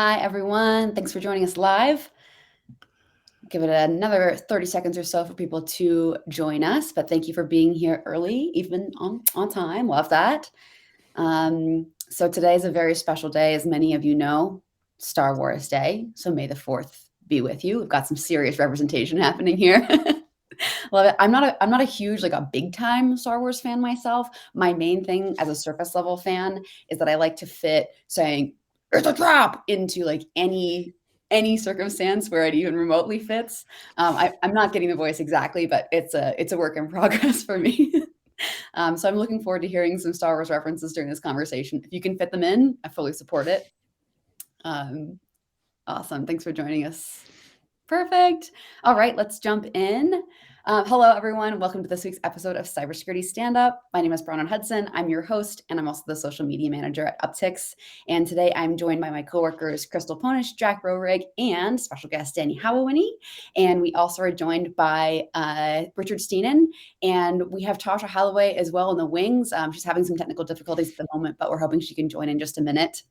Hi, everyone. Thanks for joining us live. Give it another 30 seconds or so for people to join us, but thank you for being here early, even on time. Love that. So today is a very special day, as many of you know, Star Wars Day. So may the 4th be with you. We've got some serious representation happening here. Love it. I'm not a huge, like a big time Star Wars fan myself. My main thing as a surface level fan is that I like to fit saying it's a trap into like any circumstance where it even remotely fits. I'm not getting the voice exactly, but it's a work in progress for me. So I'm looking forward to hearing some Star Wars references during this conversation. If you can fit them in, I fully support it. Awesome. Thanks for joining us. Perfect. All right, let's jump in. Hello, everyone. Welcome to this week's episode of Cybersecurity Stand Up. My name is Bronwyn Hudson. I'm your host, and I'm also the social media manager at Upticks. And today I'm joined by my coworkers, Crystal Ponish, Jack Roerig, and special guest Danny Howawini. And we also are joined by Richard Steenan, and we have Tasha Holloway as well in the wings. She's having some technical difficulties at the moment, but we're hoping she can join in just a minute.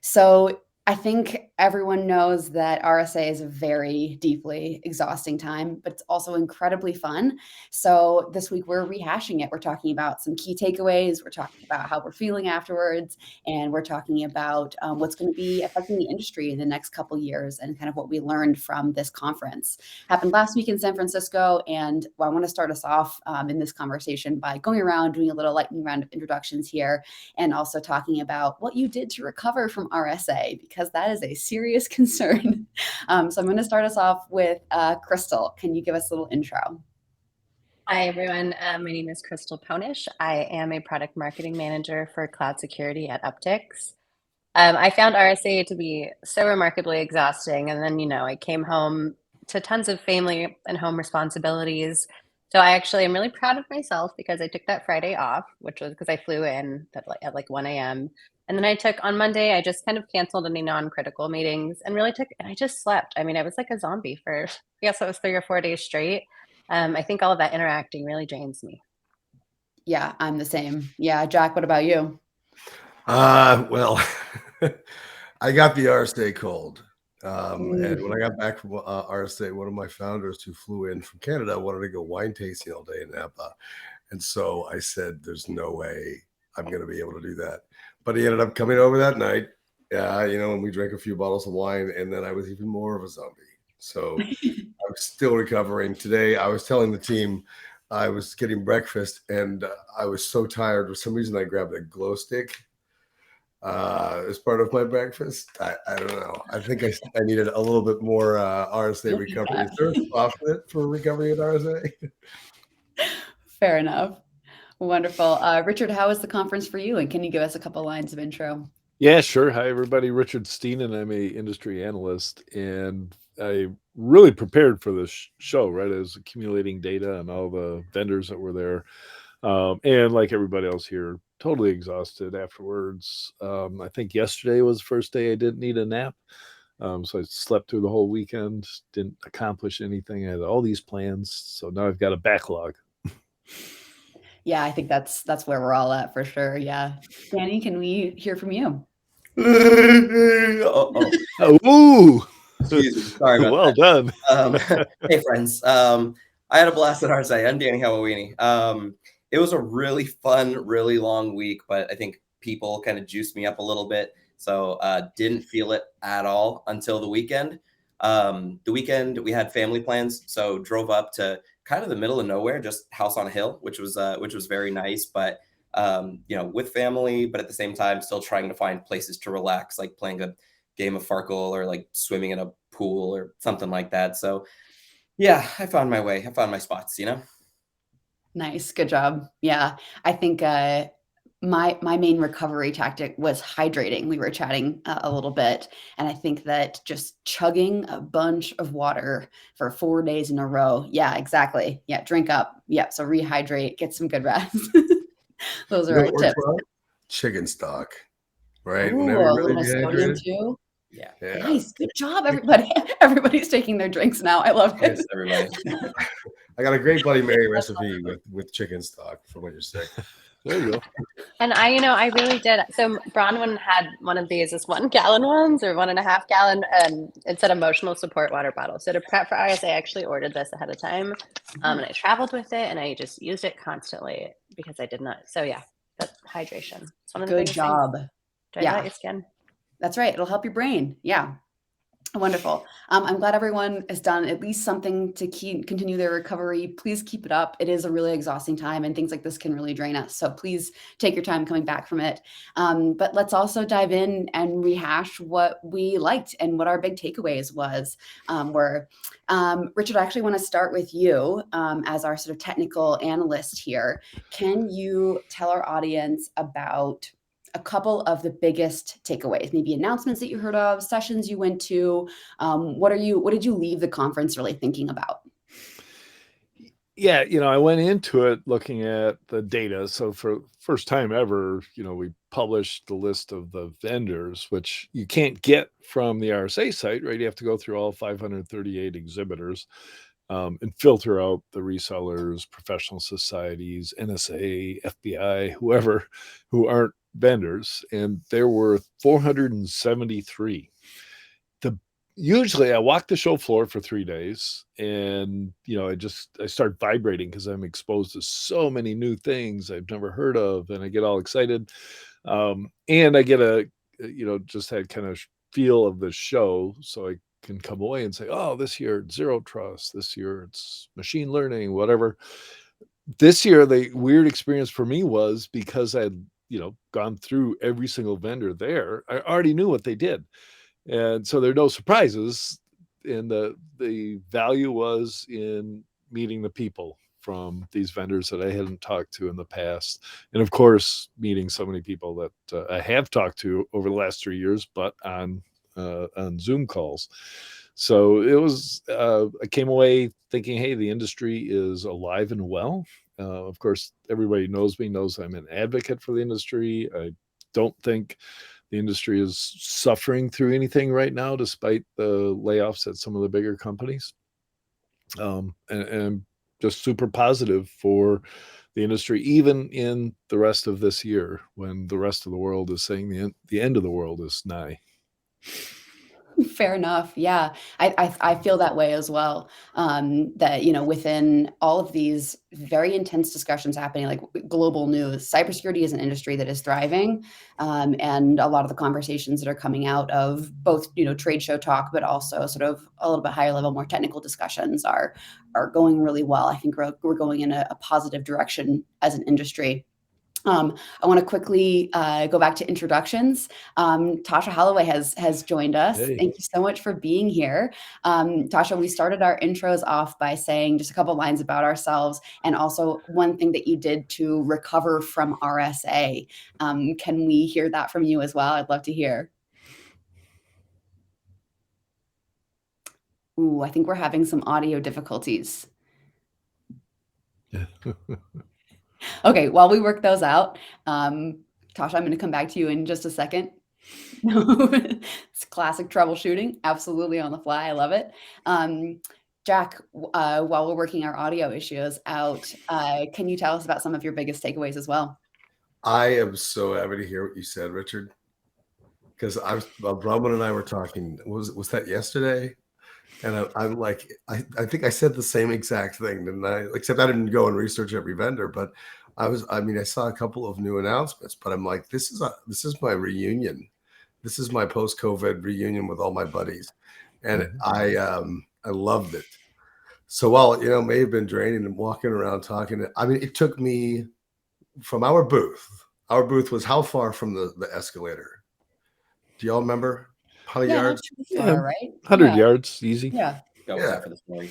So I think everyone knows that RSA is a very deeply exhausting time, but it's also incredibly fun. So this week we're rehashing it. We're talking about some key takeaways. We're talking about how we're feeling afterwards, and we're talking about what's going to be affecting the industry in the next couple years and kind of what we learned from this conference. Happened last week in San Francisco, and I want to start us off in this conversation by going around, doing a little lightning round of introductions here, and also talking about what you did to recover from RSA, because that is a serious concern. So I'm going to start us off with Crystal. Can you give us a little intro? Hi, everyone. My name is Crystal Ponish. I am a product marketing manager for cloud security at Upticks. I found RSA to be so remarkably exhausting. And then, I came home to tons of family and home responsibilities. So I actually am really proud of myself because I took that Friday off, which was because I flew in at like 1 a.m. And then I took on Monday, I just kind of canceled any non-critical meetings and I just slept. I mean, I was like a zombie for, I guess it was 3 or 4 days straight. I think all of that interacting really drains me. Yeah, I'm the same. Yeah, Jack, what about you? Well, I got the RSA cold. And when I got back from RSA, one of my founders who flew in from Canada wanted to go wine tasting all day in Napa. And so I said, there's no way I'm going to be able to do that. But he ended up coming over that night, and we drank a few bottles of wine, and then I was even more of a zombie. So I'm still recovering. Today, I was telling the team I was getting breakfast, and I was so tired. For some reason, I grabbed a glow stick as part of my breakfast. I don't know. I think I needed a little bit more RSA recovery. Is there a spot for recovery at RSA? Fair enough. Wonderful. Richard, how was the conference for you? And can you give us a couple lines of intro? Yeah, sure. Hi, everybody. Richard Steenan. I'm a industry analyst, and I really prepared for this show, right? I was accumulating data on all the vendors that were there. And like everybody else here, totally exhausted afterwards. I think yesterday was the first day I didn't need a nap. So I slept through the whole weekend, didn't accomplish anything. I had all these plans. So now I've got a backlog. Yeah, I think that's where we're all at for sure. Yeah. Danny, can we hear from you? Ooh. Excuse me. Sorry about well that. done. Hey, friends. I had a blast at RSA. I'm Danny Howawini. It was a really fun, really long week, but I think people kind of juiced me up a little bit. So didn't feel it at all until the weekend. The weekend, we had family plans, so drove up to kind of the middle of nowhere, just house on a hill, which was very nice. But with family, but at the same time, still trying to find places to relax, like playing a game of Farkle or like swimming in a pool or something like that. So yeah, I found my way. I found my spots, Nice. Good job. Yeah. I think my main recovery tactic was hydrating. We were chatting a little bit, and I think that just chugging a bunch of water for 4 days in a row. Yeah, exactly. Yeah, drink up. Yeah, so rehydrate, get some good rest. Those are our tips. Chicken stock, right? Ooh, Whenever a you're little really sodium too. Yeah. Nice. Good job, everybody. Everybody's taking their drinks now. I love it. Cheers, everybody. I got a great Bloody Mary recipe with chicken stock for when you're sick. There you go. And I really did. So Bronwyn had one of these, this 1 gallon ones or 1.5 gallon, and it said emotional support water bottle. So to prep for RSA, I actually ordered this ahead of time, and I traveled with it, and I just used it constantly because I did not. So yeah, that's hydration. It's one of the Good biggest job. things. Dry Yeah. your skin. That's right. It'll help your brain. Yeah. Wonderful. I'm glad everyone has done at least something to continue their recovery. Please keep it up. It is a really exhausting time, and things like this can really drain us. So please take your time coming back from it. But let's also dive in and rehash what we liked and what our big takeaways were. Richard, I actually want to start with you as our sort of technical analyst here. Can you tell our audience about a couple of the biggest takeaways, maybe announcements that you heard of, sessions you went to? What did you leave the conference really thinking about? Yeah, I went into it looking at the data. So for first time ever, we published the list of the vendors, which you can't get from the RSA site, right? You have to go through all 538 exhibitors and filter out the resellers, professional societies, NSA, FBI, whoever, who aren't vendors. And there were 473. Usually I walk the show floor for 3 days, and I start vibrating because I'm exposed to so many new things I've never heard of, and I get all excited. And I get just that kind of feel of the show, so I can come away and say, oh, this year it's zero trust, this year it's machine learning, whatever. This year the weird experience for me was because I'd gone through every single vendor there, I already knew what they did. And so there are no surprises. And the value was in meeting the people from these vendors that I hadn't talked to in the past. And of course, meeting so many people that I have talked to over the last 3 years, but on Zoom calls. So it was, I came away thinking, hey, the industry is alive and well. Of course, everybody knows me, knows I'm an advocate for the industry. I don't think the industry is suffering through anything right now, despite the layoffs at some of the bigger companies. And just super positive for the industry, even in the rest of this year, when the rest of the world is saying the end of the world is nigh. Fair enough. Yeah, I feel that way as well. That within all of these very intense discussions happening, like global news, cybersecurity is an industry that is thriving, and a lot of the conversations that are coming out of both trade show talk, but also sort of a little bit higher level, more technical discussions are going really well. I think we're going in a positive direction as an industry. I want to quickly go back to introductions. Tasha Holloway has joined us. Hey. Thank you so much for being here. Tasha, we started our intros off by saying just a couple lines about ourselves, and also one thing that you did to recover from RSA. Can we hear that from you as well? I'd love to hear. Ooh, I think we're having some audio difficulties. Okay, while we work those out, Tasha, I'm going to come back to you in just a second. It's classic troubleshooting, absolutely on the fly. I love it. Jack, while we're working our audio issues out, can you tell us about some of your biggest takeaways as well? I am so happy to hear what you said, Richard, because Bronwyn and I were talking. Was that yesterday? And I'm like, I think I said the same exact thing, didn't I? Except I didn't go and research every vendor, but I saw a couple of new announcements, but I'm like, this is my reunion. This is my post-COVID reunion with all my buddies. And I loved it. So while it may have been draining and walking around talking, it took me from our booth. Our booth was how far from the escalator? Do y'all remember? 100 yards? Not too far, right? 100 yards, easy. Yeah. For the story.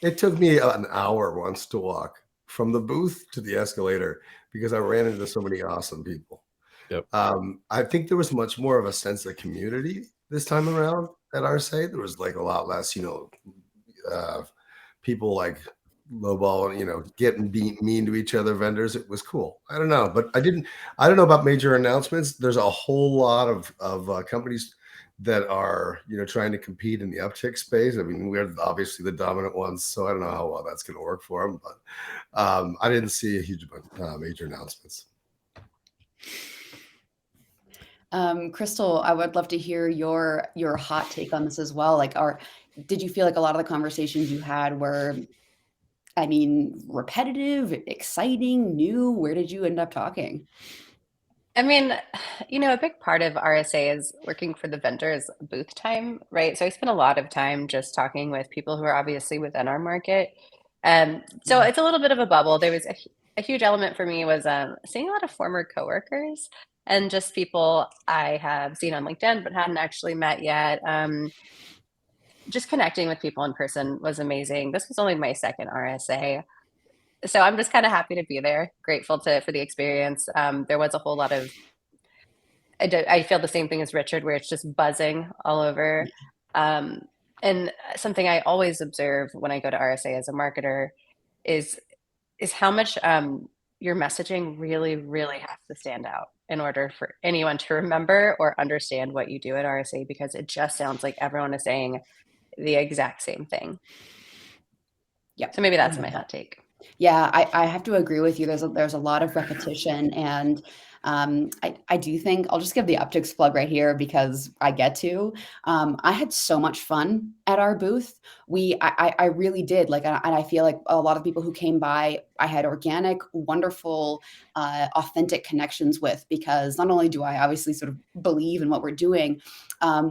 It took me an hour once to walk from the booth to the escalator because I ran into so many awesome people. Yep. I think there was much more of a sense of community this time around at RSA. There was like a lot less, people like lowball, getting mean to each other, vendors. It was cool. I don't know, but I don't know about major announcements. There's a whole lot of companies that are, trying to compete in the uptick space. I mean, we're obviously the dominant ones, so I don't know how well that's going to work for them, but I didn't see a huge major announcements. Crystal, I would love to hear your hot take on this as well. Like, did you feel like a lot of the conversations you had were, repetitive, exciting, new? Where did you end up talking? I mean, a big part of RSA is working for the vendors booth time, right? So I spent a lot of time just talking with people who are obviously within our market. So it's a little bit of a bubble. There was a huge element for me was seeing a lot of former coworkers and just people I have seen on LinkedIn but hadn't actually met yet. Just connecting with people in person was amazing. This was only my second RSA. So I'm just kind of happy to be there, grateful for the experience. There was a whole lot of, I feel the same thing as Richard, where it's just buzzing all over. And something I always observe when I go to RSA as a marketer is how much your messaging really, really has to stand out in order for anyone to remember or understand what you do at RSA, because it just sounds like everyone is saying the exact same thing. Yeah. So maybe that's my hot take. Yeah, I have to agree with you. There's a lot of repetition, and I do think I'll just give the optics plug right here because I get to. I had so much fun at our booth. I really did, and I feel like a lot of people who came by, I had organic, wonderful, authentic connections with, because not only do I obviously sort of believe in what we're doing,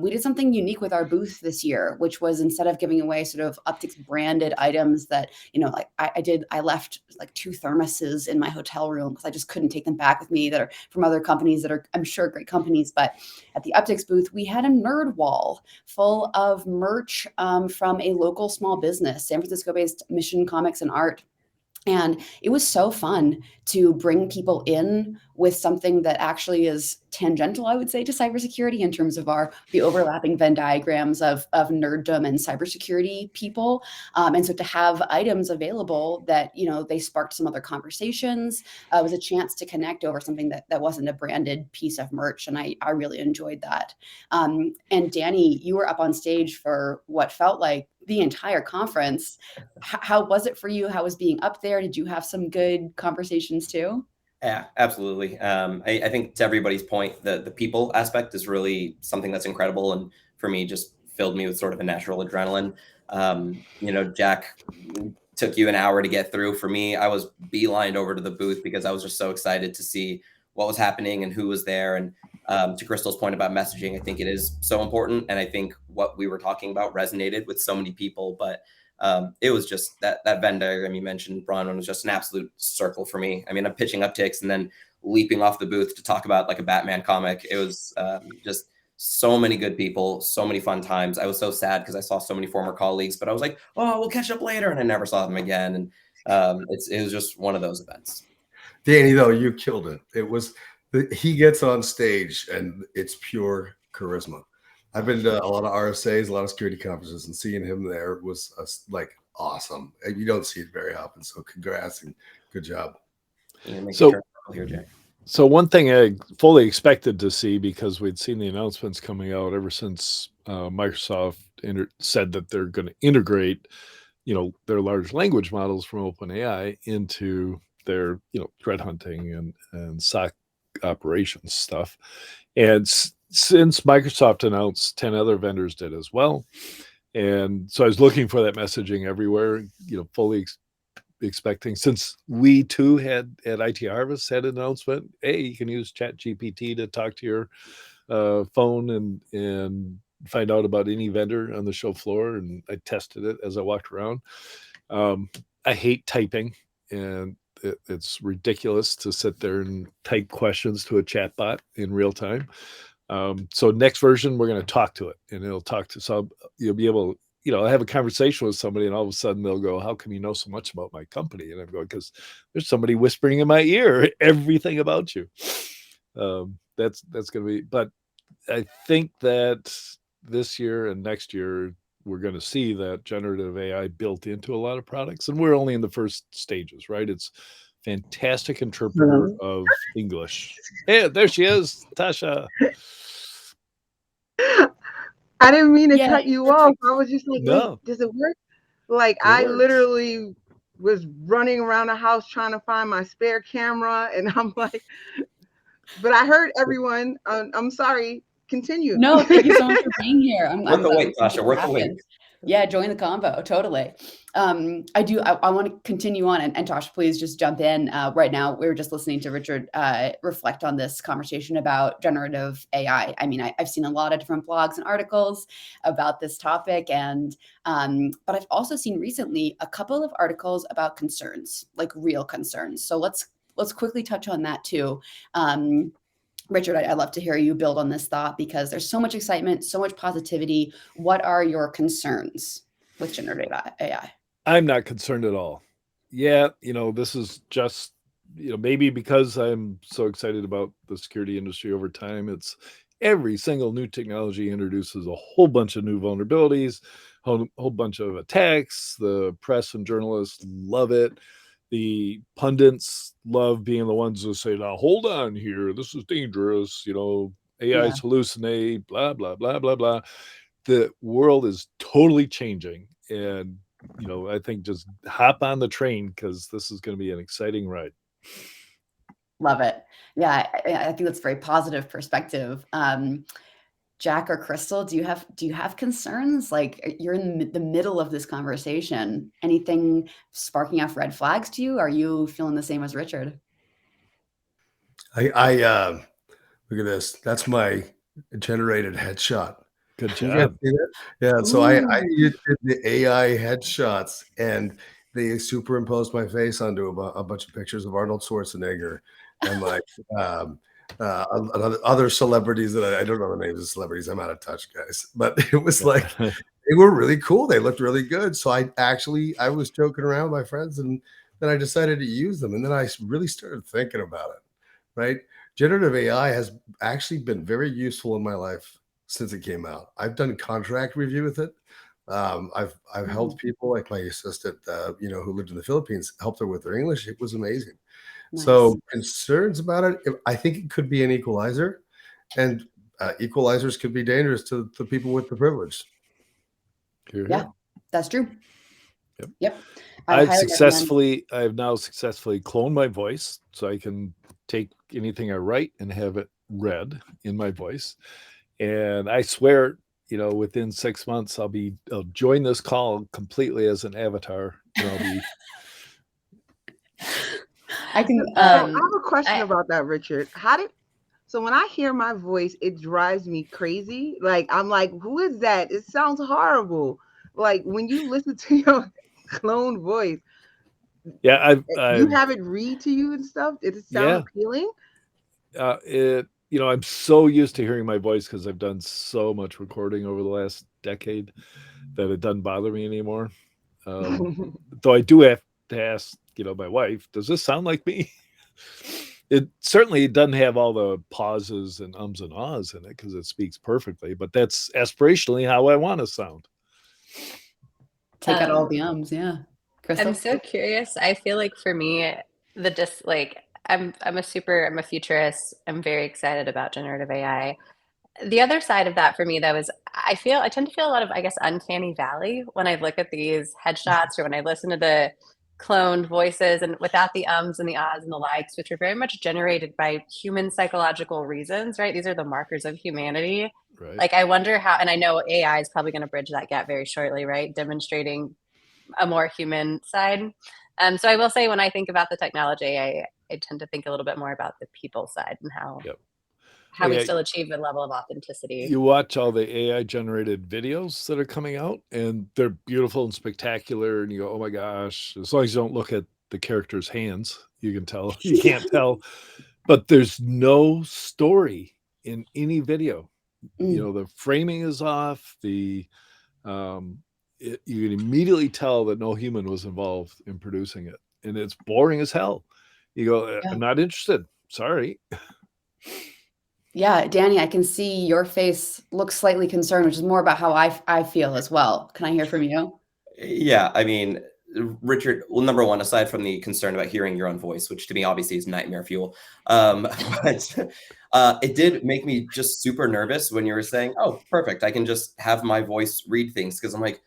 we did something unique with our booth this year, which was, instead of giving away sort of optics branded items that, I left like 2 thermoses in my hotel room because I just couldn't take them back with me, that are from other companies that are, I'm sure, great companies. But at the optics booth, we had a nerd wall full of merch from a local small business, San Francisco based Mission Comics and Art. And it was so fun to bring people in with something that actually is tangential, I would say, to cybersecurity, in terms of the overlapping Venn diagrams of nerddom and cybersecurity people. And so to have items available that, they sparked some other conversations, was a chance to connect over something that wasn't a branded piece of merch. And I really enjoyed that. And Danny, you were up on stage for what felt like the entire conference. How was it for you? How was being up there? Did you have some good conversations too? Yeah, absolutely. I think, to everybody's point, the people aspect is really something that's incredible, and for me, just filled me with sort of a natural adrenaline. Jack, took you an hour to get through. For me, I was beelined over to the booth because I was just so excited to see what was happening and who was there. And to Crystal's point about messaging, I think it is so important, and I think what we were talking about resonated with so many people. But it was just that Venn diagram you mentioned, Bronwyn, was just an absolute circle for me. I mean, I'm pitching upticks and then leaping off the booth to talk about like a Batman comic. It was just so many good people, so many fun times. I was so sad because I saw so many former colleagues, but I was like, oh, we'll catch up later, and I never saw them again. And it was just one of those events. Danny, though, you killed it. He gets on stage and it's pure charisma. I've been to a lot of RSAs, a lot of security conferences, and seeing him there was awesome. You don't see it very often. So congrats and good job. So one thing I fully expected to see, because we'd seen the announcements coming out ever since Microsoft said that they're going to integrate, their large language models from OpenAI into their, threat hunting and SOC operations stuff. And since Microsoft announced, 10 other vendors did as well. And so I was looking for that messaging everywhere, fully expecting, since we too had at IT Harvest had an announcement, hey, you can use ChatGPT to talk to your phone and find out about any vendor on the show floor. And I tested it as I walked around. I hate typing, and it's ridiculous to sit there and type questions to a chatbot in real time. So next version, we're going to talk to it, and it'll talk to some. You'll be able, have a conversation with somebody, and all of a sudden they'll go, "How come you know so much about my company?" And I'm going, "Because there's somebody whispering in my ear everything about you." That's going to be. But I think that this year and next year, we're going to see that generative AI built into a lot of products, and we're only in the first stages, right? It's fantastic interpreter of English. Hey, there she is, Tasha. I didn't mean to Yeah, cut you off. perfect. I was just like, wait, No, does it work? Like, it I works. literally was running around the house trying to find my spare camera, and I'm like, but I heard everyone. I'm sorry. Continue. No, thank you so much for being here. Worth the wait, glad Tasha. this Worth the wait. happened. Yeah, join the combo. Totally. I want to continue on, and Tosh, please just jump in. Right now, we were just listening to Richard reflect on this conversation about generative AI. I mean, I've seen a lot of different blogs and articles about this topic, and but I've also seen recently a couple of articles about concerns, like real concerns. So let's quickly touch on that too. Richard, I'd love to hear you build on this thought because there's so much excitement, so much positivity. What are your concerns with generative AI? I'm not concerned at all. Yeah, this is just, maybe because I'm so excited about the security industry over time, it's every single new technology introduces a whole bunch of new vulnerabilities, whole bunch of attacks. The press and journalists love it. The pundits love being the ones who say, now, hold on here. This is dangerous. AIs hallucinate, blah, blah, blah, blah, blah. The world is totally changing. And, I think just hop on the train because this is going to be an exciting ride. Love it. Yeah, I think that's a very positive perspective. Jack or Crystal, do you have concerns? Like you're in the middle of this conversation. Anything sparking off red flags to you? Are you feeling the same as Richard? I look at this. That's my generated headshot. Good You guys job. see that? Yeah. So I Ooh. did the AI headshots, and they superimposed my face onto a bunch of pictures of Arnold Schwarzenegger and like other celebrities that I don't know the names of celebrities. I'm out of touch, guys. But it was like they were really cool. They looked really good. So I was joking around with my friends, and then I decided to use them, and then I really started thinking about it. Right? Generative AI has actually been very useful in my life since it came out. I've done contract review with it. I've helped people like my assistant, who lived in the Philippines, helped her with her English. It was amazing. Nice. So concerns about it, I think it could be an equalizer, and equalizers could be dangerous to the people with the privilege. Yeah, that's true. Yep. I've now successfully cloned my voice so I can take anything I write and have it read in my voice. And I swear, within 6 months, I'll join this call completely as an avatar. I can. So I have a question about that, Richard. So when I hear my voice, it drives me crazy. Like I'm like, who is that? It sounds horrible. Like when you listen to your clone voice, yeah, you have it read to you and stuff. Did it sound appealing? I'm so used to hearing my voice because I've done so much recording over the last decade that it doesn't bother me anymore. Though I do have to ask, my wife, does this sound like me? It certainly doesn't have all the pauses and ums and ahs in it because it speaks perfectly, but that's aspirationally how I want to sound. Take out all the ums, yeah. Crystal? I'm so curious. I feel like for me, I'm a futurist. I'm very excited about generative AI. The other side of that for me, though, is I tend to feel a lot of, I guess, uncanny valley when I look at these headshots or when I listen to the cloned voices and without the ums and the ahs and the likes, which are very much generated by human psychological reasons, right? These are the markers of humanity. Right. Like I wonder how, and I know AI is probably going to bridge that gap very shortly, right? Demonstrating a more human side. So I will say when I think about the technology, I tend to think a little bit more about the people side and how we still achieve a level of authenticity. You watch all the AI generated videos that are coming out and they're beautiful and spectacular. And you go, oh my gosh, as long as you don't look at the character's hands, you can tell, you can't tell, but there's no story in any video. The framing is off. You can immediately tell that no human was involved in producing it. And it's boring as hell. You go, I'm not interested. Sorry. Yeah, Danny, I can see your face looks slightly concerned, which is more about how I feel as well. Can I hear from you? Yeah, I mean, Richard, well, number one, aside from the concern about hearing your own voice, which to me obviously is nightmare fuel, but it did make me just super nervous when you were saying, oh, perfect, I can just have my voice read things, because I'm like,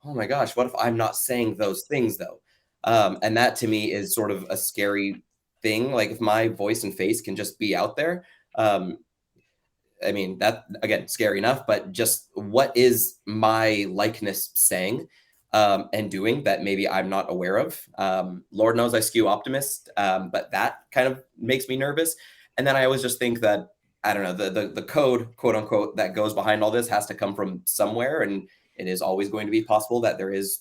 oh my gosh, what if I'm not saying those things though? And that to me is sort of a scary thing. Like if my voice and face can just be out there, I mean, that, again, scary enough, but just what is my likeness saying and doing that maybe I'm not aware of? Lord knows I skew optimist, but that kind of makes me nervous. And then I always just think that, I don't know, the code, quote unquote, that goes behind all this has to come from somewhere. And it is always going to be possible that there is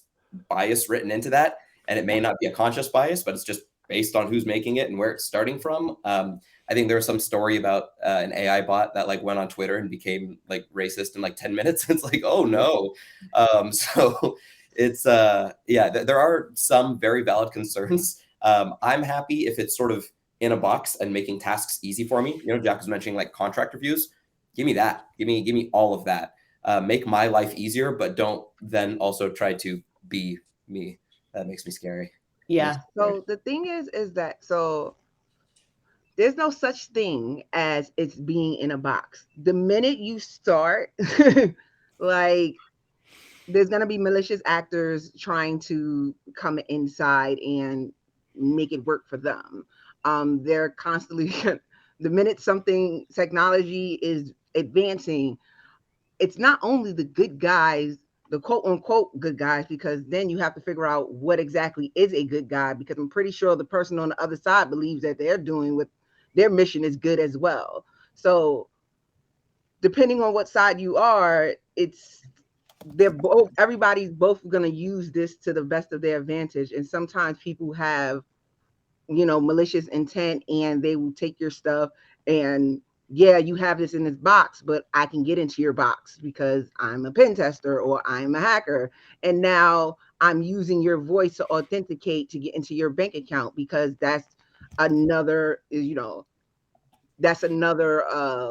bias written into that. And it may not be a conscious bias, but it's just based on who's making it and where it's starting from. I think there was some story about an AI bot that like went on Twitter and became like racist in like 10 minutes. It's like, oh no. So it's, yeah, there are some very valid concerns. I'm happy if it's sort of in a box and making tasks easy for me. You know, Jack was mentioning like contract reviews. Give me that. Give me all of that. Make my life easier, but don't then also try to be me. That makes me scary. Yeah. So the thing is that, so there's no such thing as it's being in a box. The minute you start, like, there's going to be malicious actors trying to come inside and make it work for them. They're constantly, the minute something, technology is advancing, it's not only the good guys, the quote unquote good guys, because then you have to figure out what exactly is a good guy, because I'm pretty sure the person on the other side believes that they're doing with their mission is good as well. So depending on what side you are, everybody's both going to use this to the best of their advantage. And sometimes people have, malicious intent, and they will take your stuff and, yeah, you have this in this box, but I can get into your box because I'm a pen tester or I'm a hacker. And now I'm using your voice to authenticate to get into your bank account, because that's another,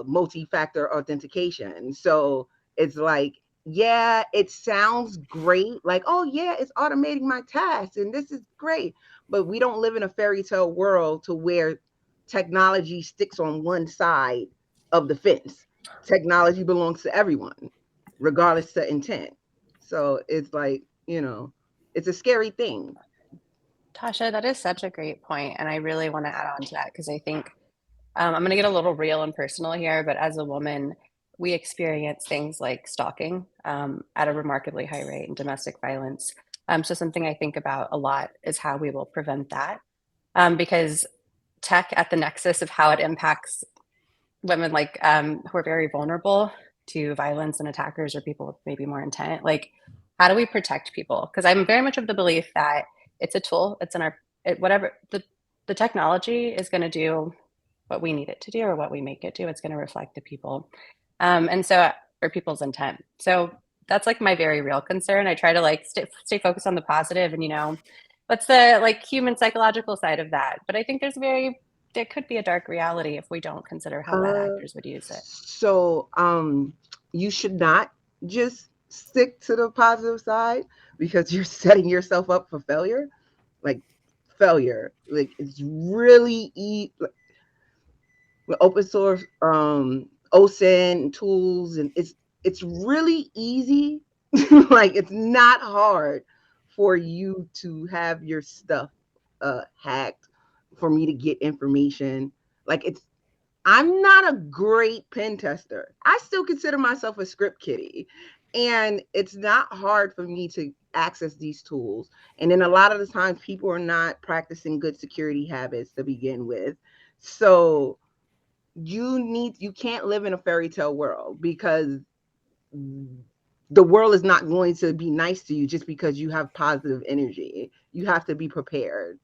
multi-factor authentication. So it's like, yeah, it sounds great. Like, oh yeah, it's automating my tasks and this is great. But we don't live in a fairy tale world to where technology sticks on one side of the fence. Technology belongs to everyone, regardless of intent. So it's like, it's a scary thing. Tasha, that is such a great point, and I really want to add on to that, because I think I'm going to get a little real and personal here, but as a woman, we experience things like stalking at a remarkably high rate, and domestic violence. So something I think about a lot is how we will prevent that, because tech at the nexus of how it impacts women, like who are very vulnerable to violence and attackers, or people with maybe more intent. Like, how do we protect people? Because I'm very much of the belief that it's a tool. It's in our whatever the technology is going to do what we need it to do, or what we make it do. It's going to reflect the people, and so, or people's intent. So that's like my very real concern. I try to like stay focused on the positive, and what's the like human psychological side of that. But I think there could be a dark reality if we don't consider how bad actors would use it. So you should not just stick to the positive side, because you're setting yourself up for failure. Like it's really with open source OSINT tools, and it's really easy. Like, it's not hard for you to have your stuff hacked, for me to get information. Like, I'm not a great pen tester. I still consider myself a script kiddie. And it's not hard for me to access these tools. And then a lot of the times people are not practicing good security habits to begin with. So you can't live in a fairy tale world, because the world is not going to be nice to you just because you have positive energy. You have to be prepared.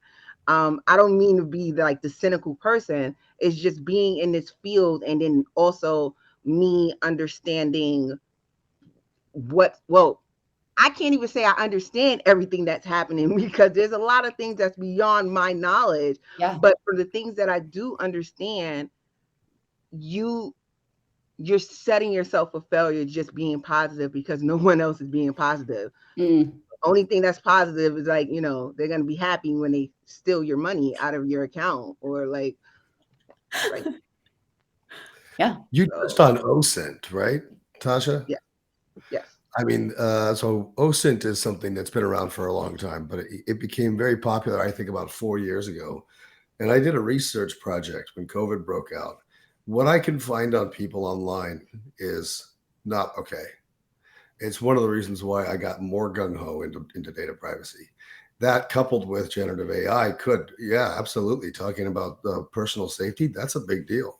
I don't mean to be like the cynical person. It's just being in this field, and then also me understanding I can't even say I understand everything that's happening, because there's a lot of things that's beyond my knowledge. Yeah. But for the things that I do understand, you're setting yourself for failure just being positive, because no one else is being positive. only thing that's positive is like, they're going to be happy when they steal your money out of your account or like. Yeah. You So, touched on OSINT, right, Tasha? yeah. Yes. I mean, so OSINT is something that's been around for a long time, but it became very popular, I think, about 4 years ago. And I did a research project when COVID broke out. What I can find on people online is not okay. It's one of the reasons why I got more gung-ho into data privacy. That coupled with generative AI could, yeah, absolutely. Talking about personal safety, that's a big deal.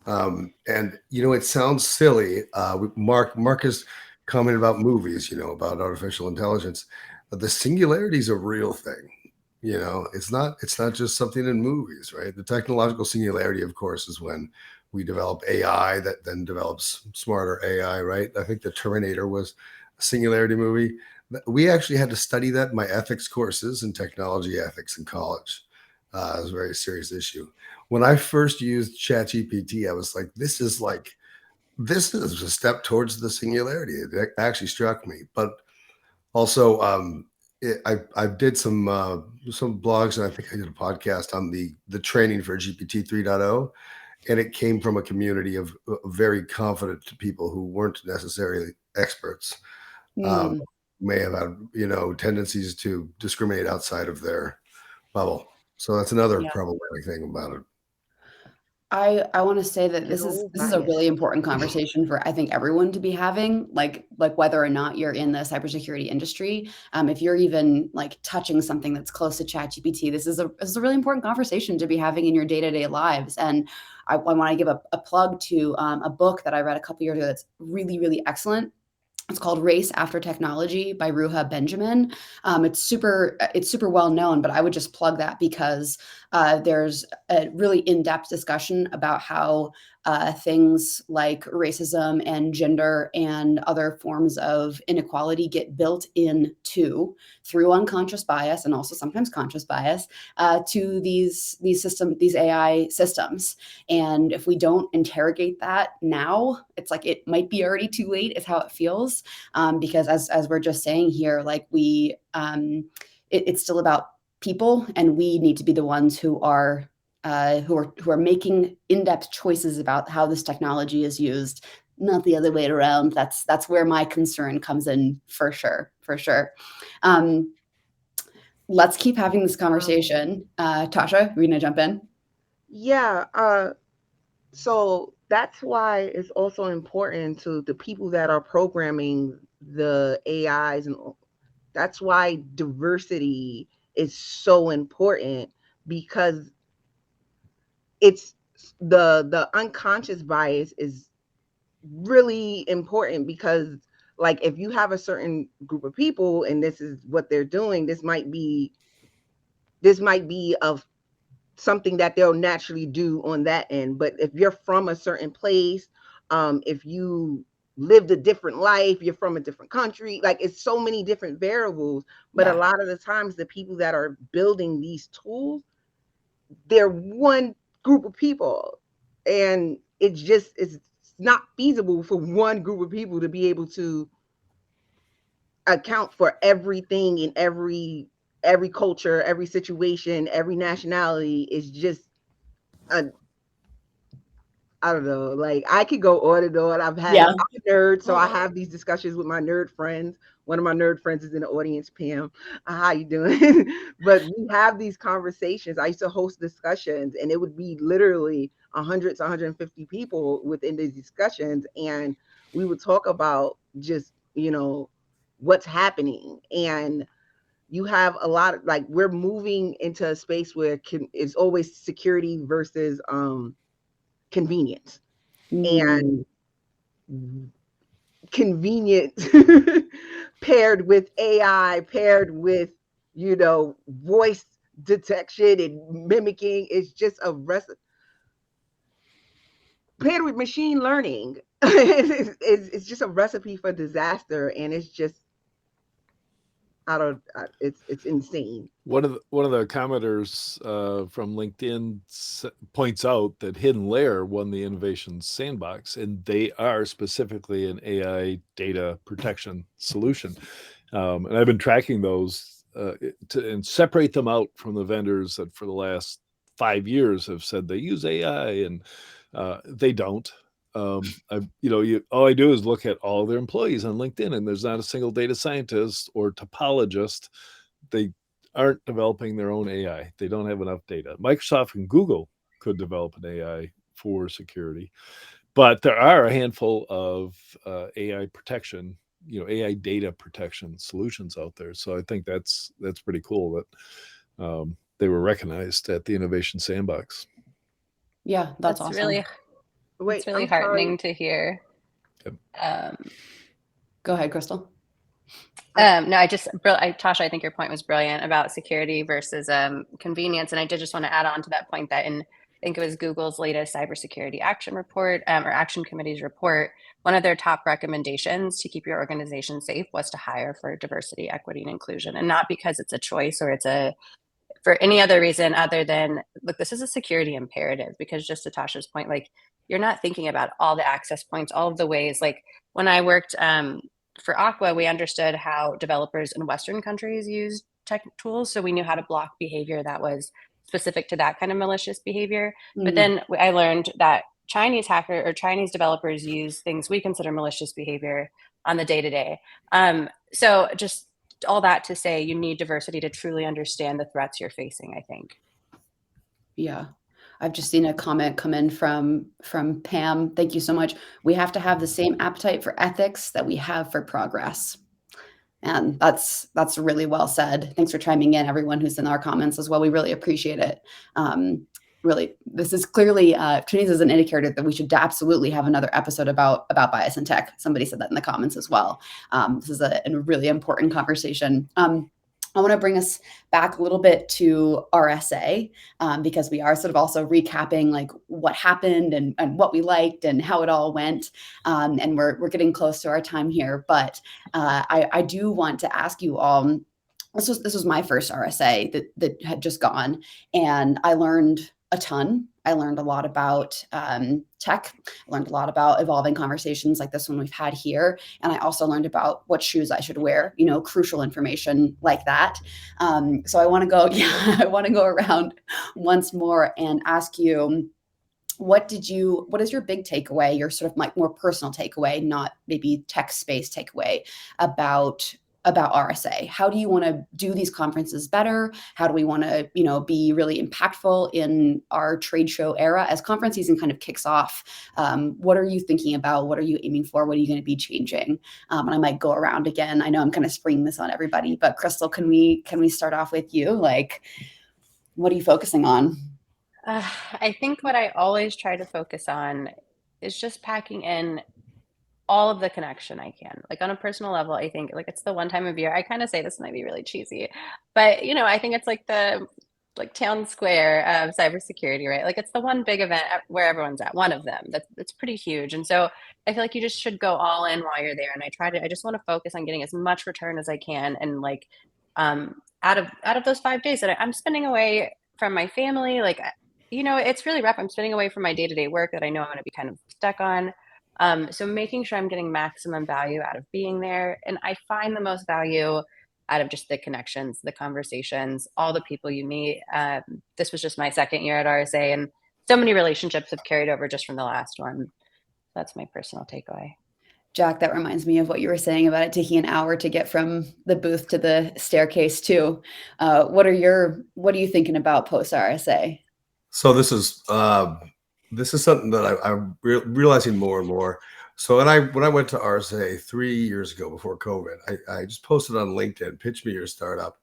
And it sounds silly. Marcus commented about movies, about artificial intelligence. But the singularity is a real thing. It's not just something in movies, right? The technological singularity, of course, is when we develop AI that then develops smarter AI, right? I think the Terminator was a singularity movie. We actually had to study that in my ethics courses in technology ethics in college. It was a very serious issue. When I first used ChatGPT, I was like, this is a step towards the singularity. It actually struck me. But also, I did some blogs, and I think I did a podcast on the training for GPT 3.0, and it came from a community of very confident people who weren't necessarily experts. May have had tendencies to discriminate outside of their bubble. So that's another problematic thing about it. I want to say that this is a really important conversation for, I think, everyone to be having, like whether or not you're in the cybersecurity industry. If you're even like touching something that's close to ChatGPT, this is a really important conversation to be having in your day-to-day lives. And I want to give a plug to a book that I read a couple years ago that's really, really excellent. It's called Race After Technology by Ruha Benjamin. It's super well known, but I would just plug that because there's a really in-depth discussion about how things like racism and gender and other forms of inequality get built into through unconscious bias and also sometimes conscious bias to these AI systems. And if we don't interrogate that now, it's like it might be already too late, is how it feels. Because as we're just saying here, like it's still about people, and we need to be the ones who are making in-depth choices about how this technology is used, not the other way around. That's where my concern comes in for sure. Let's keep having this conversation. Tasha, are you gonna jump in? Yeah. So that's why it's also important to the people that are programming the AIs, and that's why diversity is so important, because it's the unconscious bias is really important, because like if you have a certain group of people and this is what they're doing, this might be of something that they'll naturally do on that end. But if you're from a certain place, if you lived a different life, you're from a different country, like it's so many different variables. But a lot of the times the people that are building these tools, they're one group of people, and it's not feasible for one group of people to be able to account for everything in every culture, every situation, every nationality. Is just I don't know. Like I could go on and on. I'm a nerd, so I have these discussions with my nerd friends. One of my nerd friends is in the audience, Pam. How you doing? But we have these conversations. I used to host discussions, and it would be literally 100 to 150 people within these discussions, and we would talk about just what's happening. And you have a lot of, like, we're moving into a space where it's always security versus convenience. And convenience paired with AI, paired with voice detection and mimicking, is just a recipe. Paired with machine learning, it's just a recipe for disaster. And it's just it's insane. One of the commenters from LinkedIn points out that Hidden Layer won the Innovation Sandbox, and they are specifically an AI data protection solution. And I've been tracking those and separate them out from the vendors that for the last 5 years have said they use AI, and they don't. All I do is look at all their employees on LinkedIn, and there's not a single data scientist or topologist. They aren't developing their own AI. They don't have enough data. Microsoft and Google could develop an AI for security, but there are a handful of AI protection, AI data protection solutions out there. So I think that's pretty cool that they were recognized at the Innovation Sandbox. Yeah, that's awesome. It's really heartening to hear. Yep. Go ahead, Crystal. No, Tasha, I think your point was brilliant about security versus convenience. And I did just want to add on to that point that I think it was Google's latest cybersecurity action report or action committee's report, one of their top recommendations to keep your organization safe was to hire for diversity, equity, and inclusion. And not because it's a choice or for any other reason other than, look, this is a security imperative, because just to Tasha's point, like, you're not thinking about all the access points, all of the ways. Like when I worked for Aqua, we understood how developers in Western countries use tech tools. So we knew how to block behavior that was specific to that kind of malicious behavior. But then I learned that Chinese developers use things we consider malicious behavior on the day-to-day. So just all that to say, you need diversity to truly understand the threats you're facing, I think. Yeah. I've just seen a comment come in from Pam. Thank you so much. We have to have the same appetite for ethics that we have for progress. And that's really well said. Thanks for chiming in, everyone who's in our comments as well. We really appreciate it. Really, this is clearly, Trinise is an indicator that we should absolutely have another episode about bias in tech. Somebody said that in the comments as well. This is a really important conversation. I want to bring us back a little bit to RSA because we are sort of also recapping like what happened and what we liked and how it all went. And we're getting close to our time here. But I do want to ask you all, this was my first RSA that had just gone, and I learned a ton. I learned a lot about tech. I learned a lot about evolving conversations like this one we've had here. And I also learned about what shoes I should wear, crucial information like that. So I want to go around once more and ask you, what is your big takeaway, your sort of like more personal takeaway, not maybe tech space takeaway about RSA? How do you want to do these conferences better? How do we want to, be really impactful in our trade show era as conference season kind of kicks off? What are you thinking about? What are you aiming for? What are you going to be changing? And I might go around again. I know I'm kind of springing this on everybody, but Crystal, can we start off with you? Like, what are you focusing on? I think what I always try to focus on is just packing in all of the connection I can. Like on a personal level, I think like it's the one time of year, I kind of say this might be really cheesy, but I think it's like the town square of cybersecurity, right? Like it's the one big event where everyone's at, one of them that's pretty huge. And so I feel like you just should go all in while you're there. And I just want to focus on getting as much return as I can. And like out of those 5 days that I'm spending away from my family, like it's really rough. I'm spending away from my day-to-day work that I know I'm going to be kind of stuck on. So making sure I'm getting maximum value out of being there. And I find the most value out of just the connections, the conversations, all the people you meet. This was just my second year at RSA, and so many relationships have carried over just from the last one. That's my personal takeaway. Jack, that reminds me of what you were saying about it taking an hour to get from the booth to the staircase too. What are you thinking about post RSA? So this is something that I'm realizing more and more. So when I went to RSA 3 years ago before COVID, I just posted on LinkedIn, pitch me your startup.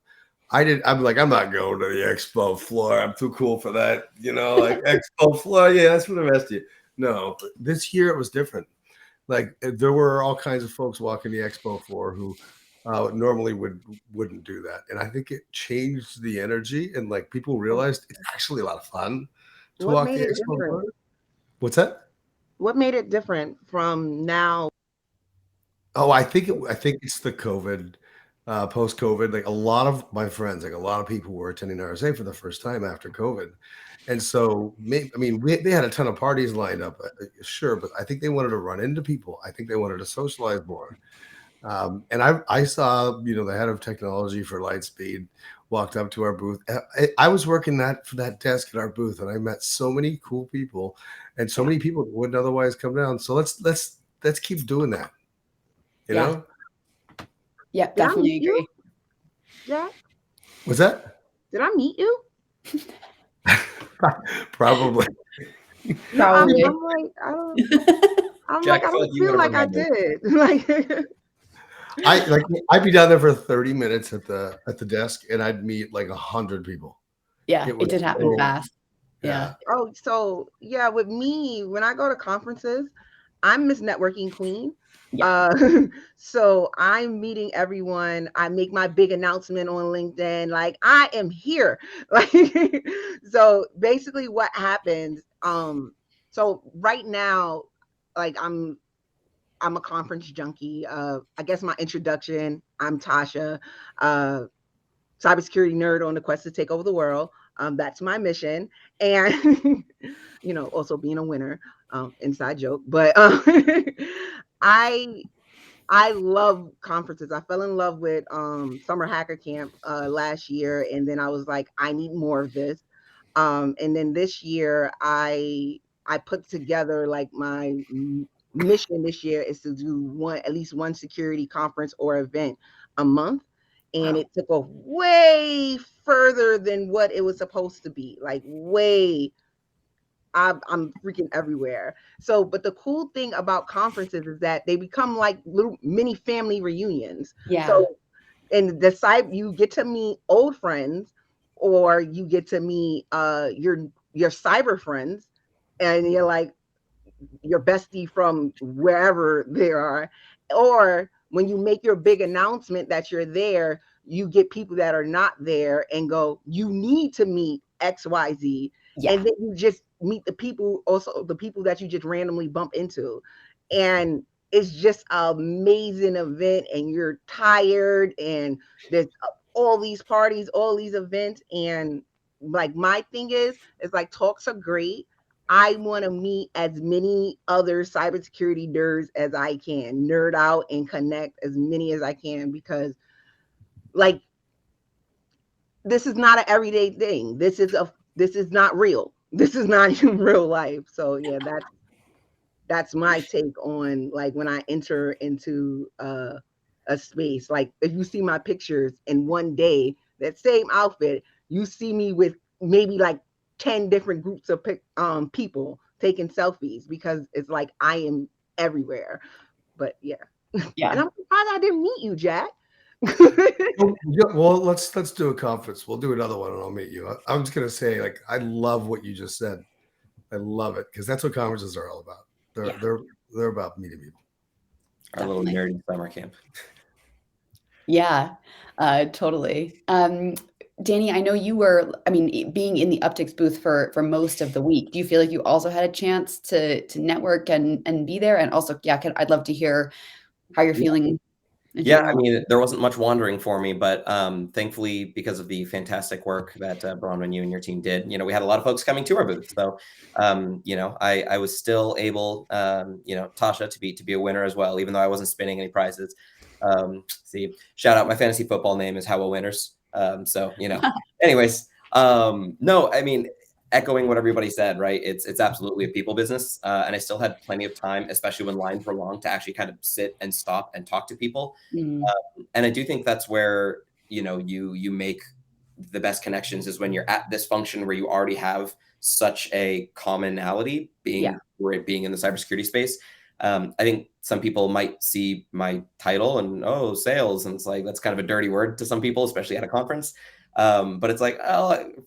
I'm like, I'm not going to the expo floor. I'm too cool for that. Like expo floor. Yeah, that's for the rest of you. No, this year it was different. Like there were all kinds of folks walking the expo floor who normally wouldn't do that. And I think it changed the energy, and like people realized it's actually a lot of fun to walk the expo floor. What's that? What made it different from now? Oh, I think it's the COVID, post-COVID. Like a lot of my friends, like a lot of people were attending RSA for the first time after COVID, and so they had a ton of parties lined up, sure, but I think they wanted to run into people. I think they wanted to socialize more. And I saw, the head of technology for Lightspeed walked up to our booth. I was working for that desk at our booth, and I met so many cool people, and so many people wouldn't otherwise come down. So let's keep doing that. You know? Yeah, Did I definitely meet you, agree. Jack? What's that? Did I meet you? Probably. No, I'm Probably. like, I'm Jack, like, I I feel like don't you feel would have like I remembered. did. Like, I'd be down there for 30 minutes at the desk, and I'd meet like 100 people. Yeah, It it was did happen so- fast. Yeah. oh, so yeah, with me, when I go to conferences, I'm Miss Networking Queen. Yeah. So I'm meeting everyone. I make my big announcement on LinkedIn, like I am here. Like, so basically, what happens? So right now, like I'm a conference junkie. I guess my introduction. I'm Tasha, cybersecurity nerd on the quest to take over the world. That's my mission, and also being a winner. Inside joke, but I I love conferences. I fell in love with Summer Hacker Camp last year, and then I was like, I need more of this. And then this year, I put together like my mission this year is to do at least one security conference or event a month, and Wow. it took a way further than what it was supposed to be. Like way. I'm freaking everywhere. So, but the cool thing about conferences is that they become like little mini family reunions. Yeah. So, in the side, you get to meet old friends, or you get to meet your cyber friends, and you're like your bestie from wherever they are. Or when you make your big announcement that you're there, you get people that are not there and go, you need to meet XYZ. Yeah. And then you just meet the people, also the people that you just randomly bump into. And it's just an amazing event, and you're tired, and there's all these parties, all these events. And like my thing is like talks are great. I want to meet as many other cybersecurity nerds as I can, nerd out and connect as many as I can, because like this is not an everyday thing. This is not real. This is not even real life. So yeah, that's my take on like when I enter into a space. Like if you see my pictures in one day, that same outfit, you see me with maybe like 10 different groups of people taking selfies, because it's like I am everywhere. But yeah. Yeah. And I'm surprised I didn't meet you, Jack. Well, let's do a conference. We'll do another one, and I'll meet you. I'm just gonna say, like, I love what you just said. I love it, because that's what conferences are all about. They're about meeting people. Our little Definitely. nerdy summer camp. Yeah, totally. Danny, I know you were, being in the Upticks booth for most of the week. Do you feel like you also had a chance to network and be there? And also, I'd love to hear how you're feeling in Yeah, I general. mean, there wasn't much wandering for me, but thankfully, because of the fantastic work that Bronwyn, you and your team did, we had a lot of folks coming to our booth. So, I was still able, Tasha to be a winner as well, even though I wasn't spinning any prizes. Shout out, my fantasy football name is How Winners. Anyways, no, I mean, echoing what everybody said, right? It's absolutely a people business. And I still had plenty of time, especially when lines were long, to actually kind of sit and stop and talk to people. Mm. And I do think that's where, you make the best connections, is when you're at this function where you already have such a commonality being in the cybersecurity space. I think some people might see my title and, sales. And it's like, that's kind of a dirty word to some people, especially at a conference. But it's like,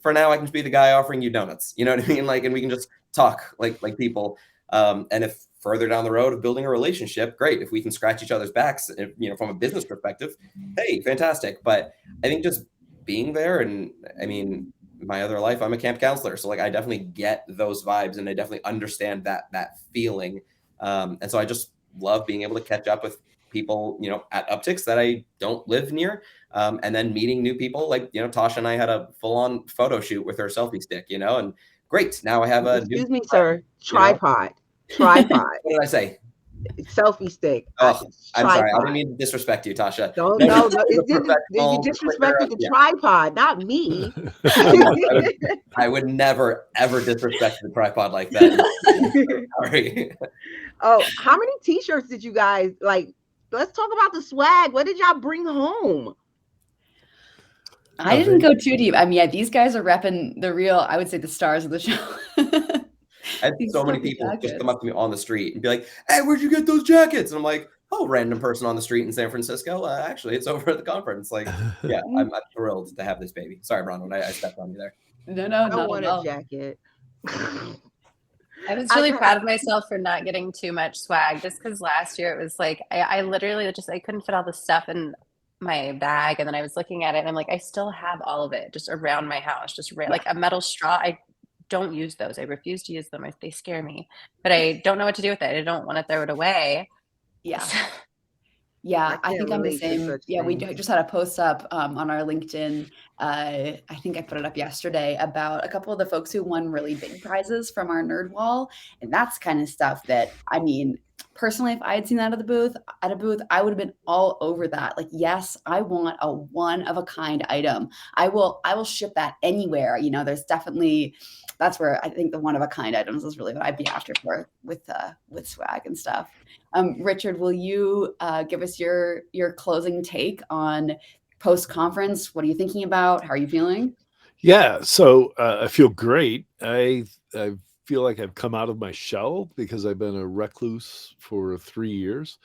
for now I can just be the guy offering you donuts, you know what I mean? Like, and we can just talk like people. And if further down the road of building a relationship, great. If we can scratch each other's backs, from a business perspective, hey, fantastic. But I think just being there, and I mean, my other life, I'm a camp counselor. So like, I definitely get those vibes, and I definitely understand that feeling. And so I just love being able to catch up with people, at Upticks that I don't live near. And then meeting new people, like, Tasha and I had a full-on photo shoot with her selfie stick, and great. Now I have a Excuse me, sir. Tripod. What did I say? selfie stick. Oh, I'm sorry. I Tripod. didn't mean to disrespect you, Tasha. No. The You professional disrespected the yeah. tripod, not me. I would never ever disrespect the tripod like that. Sorry. Oh, how many t-shirts did you guys like? Let's talk about the swag. What did y'all bring home? I didn't go too deep. I mean, yeah, these guys are repping the real, I would say, the stars of the show. I had These so many silky people just jackets. come up to me on the street and be like, "Hey, where'd you get those jackets?" And I'm like, "Oh, random person on the street in San Francisco. Actually, it's over at the conference." Like, yeah, I'm thrilled to have this baby. Sorry, Bronwyn, I stepped on you there. No, I not want at a all. jacket. I was really proud of myself for not getting too much swag, just because last year it was like I literally just I couldn't fit all the stuff in my bag, and then I was looking at it and I'm like, I still have all of it just around my house, just like a metal straw. I don't use those. I refuse to use them. They scare me, but I don't know what to do with it. I don't want to throw it away. Yeah. So- Yeah, I can't think I'm the relate to same. such Yeah, we things. just had a post up on our LinkedIn. I think I put it up yesterday about a couple of the folks who won really big prizes from our nerd wall, and that's kind of stuff that, I mean, personally, if I had seen that at a booth, I would have been all over that. Like, yes, I want a one of a kind item. I will ship that anywhere. You know, there's definitely, that's where I think the one of a kind items is really what I'd be after for with swag and stuff. Richard, will you give us your closing take on post-conference? What are you thinking about? How are you feeling? Yeah, so I feel great. I feel like I've come out of my shell because I've been a recluse for 3 years,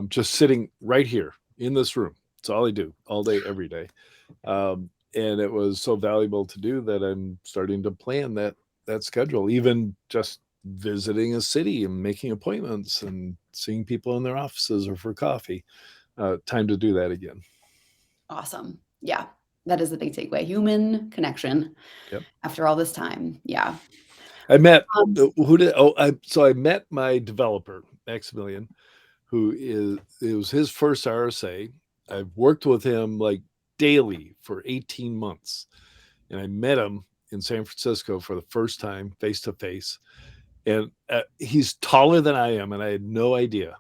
just sitting right here in this room. It's all I do, all day, every day. And it was so valuable to do that I'm starting to plan that schedule, even just visiting a city and making appointments and seeing people in their offices or for coffee. Time to do that again. Awesome. Yeah, that is the big takeaway. Human connection. Yep. After all this time. Yeah. I met I met my developer, Maximilian, it was his first RSA. I've worked with him like daily for 18 months. And I met him in San Francisco for the first time, face to face. And he's taller than I am, and I had no idea.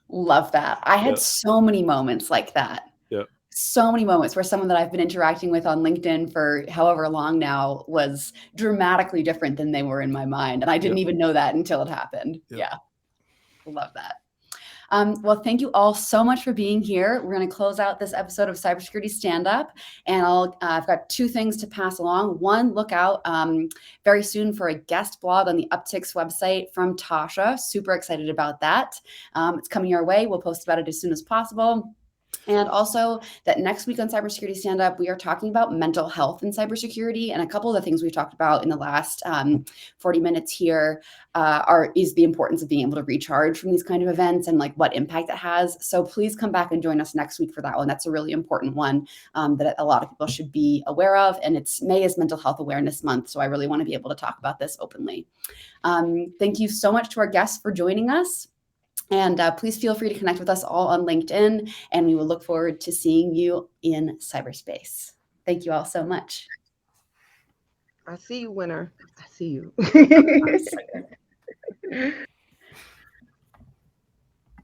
Love that. I had so many moments like that. Yeah. So many moments where someone that I've been interacting with on LinkedIn for however long now was dramatically different than they were in my mind. And I didn't even know that until it happened. Yeah. Love that. Well, thank you all so much for being here. We're going to close out this episode of Cybersecurity Stand Up, and I've got two things to pass along. One, look out very soon for a guest blog on the Upticks website from Tasha. Super excited about that. It's coming your way. We'll post about it as soon as possible. And also that next week on Cybersecurity Stand Up, we are talking about mental health in cybersecurity. And a couple of the things we've talked about in the last 40 minutes here is the importance of being able to recharge from these kind of events and like what impact it has. So please come back and join us next week for that one. That's a really important one that a lot of people should be aware of. And May is Mental Health Awareness Month. So I really want to be able to talk about this openly. Thank you so much to our guests for joining us. And please feel free to connect with us all on LinkedIn, and we will look forward to seeing you in cyberspace. Thank you all so much. I see you, winner. I see you.